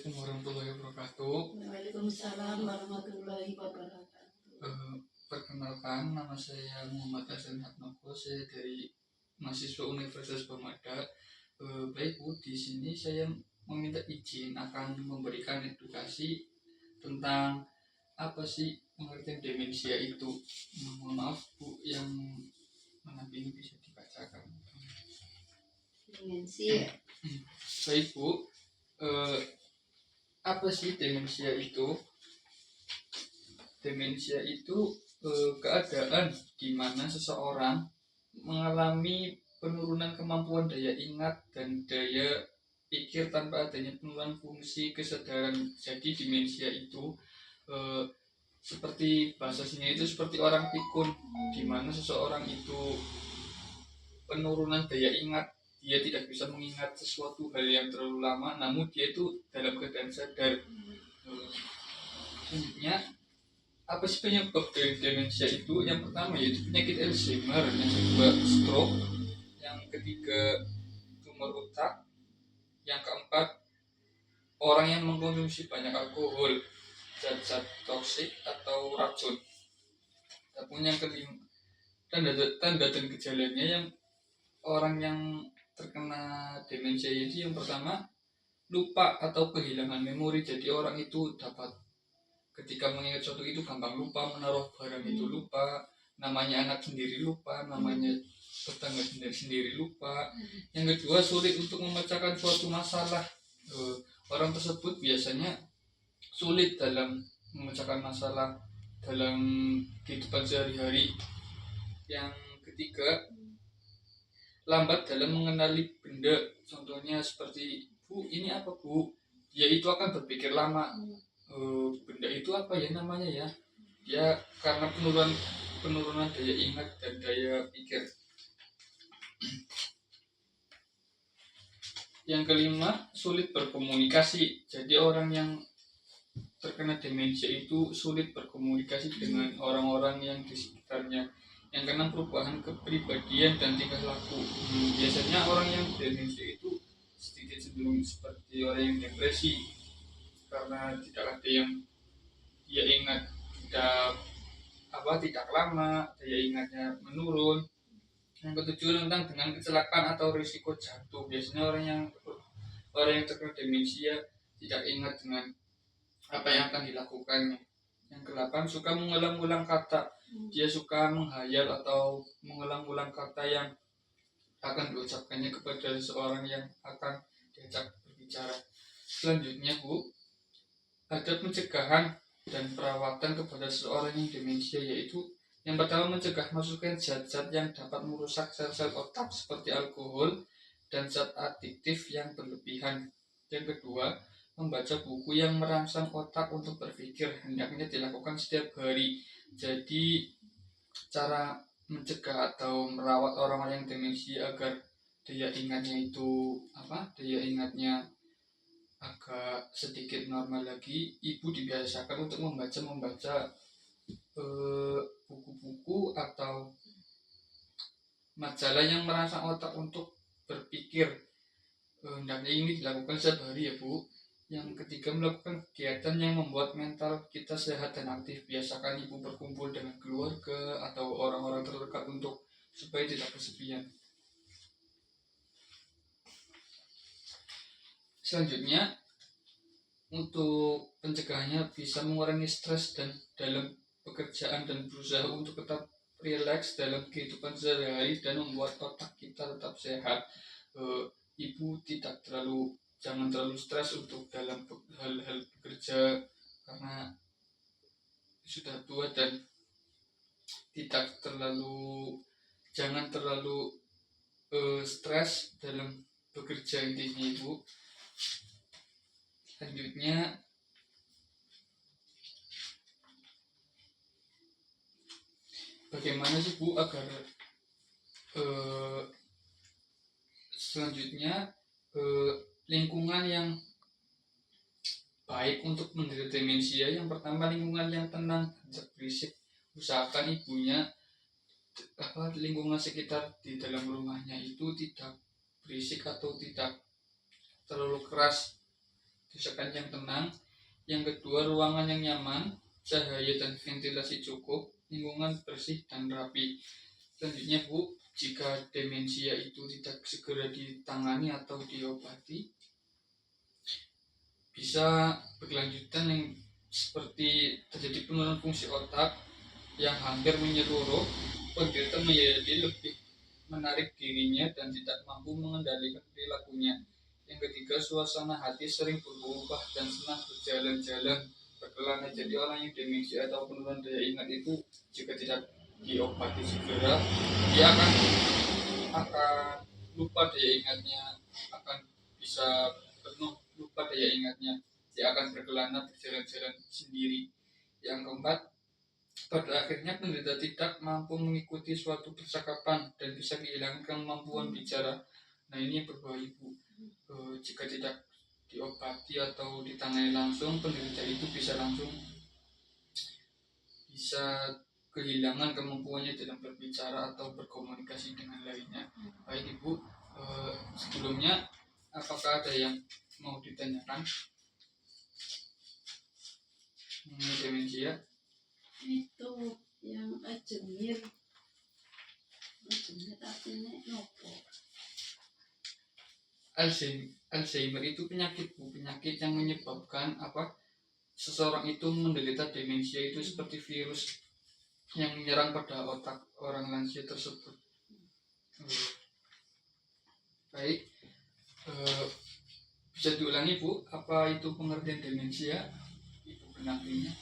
Assalamualaikum warahmatullahi wabarakatuh. Waalaikumsalam warahmatullahi wabarakatuh. Perkenalkan, nama saya Muhammad Hasan Hatmoko, saya dari mahasiswa Universitas Bamada. Baik Bu, di sini saya meminta izin akan memberikan edukasi tentang apa sih pengertian demensia itu. Mohon maaf Bu, yang mana ini bisa dibacakan. Demensia. Baik Bu, apa sih demensia itu? Demensia itu keadaan di mana seseorang mengalami penurunan kemampuan daya ingat dan daya pikir tanpa adanya penurunan fungsi kesadaran. Jadi demensia itu seperti bahasanya itu seperti orang pikun, di mana seseorang itu penurunan daya ingat, dia tidak bisa mengingat sesuatu hal yang terlalu lama, namun dia itu dalam keadaan sadar. Selanjutnya, apa sih penyebab dari demensia itu? Yang pertama yaitu penyakit Alzheimer, yang kedua stroke, yang ketiga tumor otak, yang keempat orang yang mengkonsumsi banyak alkohol, zat-zat toksik atau racun. Ataupun yang kelima, tanda dan gejalanya yang orang yang terkena demensia itu yang pertama lupa atau kehilangan memori. Jadi orang itu dapat ketika mengingat sesuatu itu gampang lupa, menaruh barang itu lupa, namanya anak sendiri lupa, namanya tetangga sendiri lupa. Yang kedua, sulit untuk memecahkan suatu masalah. Orang tersebut biasanya sulit dalam memecahkan masalah dalam kehidupan sehari-hari. Yang ketiga, lambat dalam mengenali benda. Contohnya seperti, Bu, ini apa Bu? Dia itu akan berpikir lama. Benda itu apa ya namanya ya? Dia karena penurunan daya ingat dan daya pikir. Yang kelima, sulit berkomunikasi. Jadi orang yang terkena demensia itu sulit berkomunikasi dengan orang-orang yang di sekitarnya. Yang keenam, perubahan kepribadian dan tingkah laku. Biasanya orang yang demensia itu sedikit cenderung seperti orang yang depresi karena tidak ada yang dia ingat, tidak lama, daya ingatnya menurun. Yang ketujuh, tentang dengan kecelakaan atau risiko jatuh. Biasanya orang yang terkena demensia tidak ingat dengan apa yang akan dilakukannya. Yang ke-8, suka mengulang-ulang kata. Dia suka menghayal atau mengulang-ulang kata yang akan diucapkannya kepada seseorang yang akan diajak berbicara. Selanjutnya Bu, ada pencegahan dan perawatan kepada seseorang yang demensia, yaitu yang pertama, mencegah masukkan zat-zat yang dapat merusak sel-sel otak seperti alkohol dan zat adiktif yang berlebihan. Yang kedua, membaca buku yang merangsang otak untuk berpikir, hendaknya dilakukan setiap hari. Jadi cara mencegah atau merawat orang-orang yang demensia agar daya ingatnya agak sedikit normal lagi, ibu dibiasakan untuk membaca buku-buku atau majalah yang merangsang otak untuk berpikir. Hendaknya ini dilakukan setiap hari ya Bu. Yang ketiga, melakukan kegiatan yang membuat mental kita sehat dan aktif. Biasakan ibu berkumpul dengan keluarga atau orang-orang terdekat supaya tidak kesepian. Selanjutnya, untuk pencegahannya bisa mengurangi stres dan dalam pekerjaan dan berusaha untuk tetap rileks dalam kehidupan sehari-hari dan membuat otak kita tetap sehat. Ibu jangan terlalu stres untuk dalam hal-hal bekerja karena sudah tua, dan jangan terlalu stres dalam bekerja, intinya Ibu. Selanjutnya, bagaimana sih Bu agar lingkungan yang baik untuk menderita demensia? Yang pertama, lingkungan yang tenang, tidak berisik. Usahakan ibunya lingkungan sekitar di dalam rumahnya itu tidak berisik atau tidak terlalu keras. desakan yang tenang. Yang kedua, ruangan yang nyaman, cahaya dan ventilasi cukup, lingkungan bersih dan rapi. Selanjutnya Bu, jika demensia itu tidak segera ditangani atau diobati, bisa berkelanjutan yang seperti terjadi penurunan fungsi otak yang hampir menyeluruh, penderita menjadi lebih menarik dirinya dan tidak mampu mengendalikan perilakunya. Yang ketiga, suasana hati sering berubah dan senang berjalan-jalan, berkelana. Jadi orang yang demensia atau penurunan daya ingat itu jika tidak diobati segera, dia akan lupa daya ingatnya, akan bisa penuh lupa daya ingatnya. Dia akan berkelana berjalan-jalan sendiri. Yang keempat, pada akhirnya penderita tidak mampu mengikuti suatu percakapan dan bisa kehilangan kemampuan bicara. Nah ini yang berbahaya Bu. Jika tidak diobati atau ditangani langsung, penderita itu bisa kehilangan kemampuannya dalam berbicara atau berkomunikasi dengan lainnya. Baik Ibu, sebelumnya apakah ada yang mau ditanyakan mengenai demensia? Itu yang Ajemir artinya nopo? Alzheimer itu penyakit Bu, penyakit yang menyebabkan seseorang itu menderita demensia itu seperti virus yang menyerang pada otak orang lansia tersebut. Baik, bisa diulangi Bu, apa itu pengertian demensia? Ibu pendampingnya.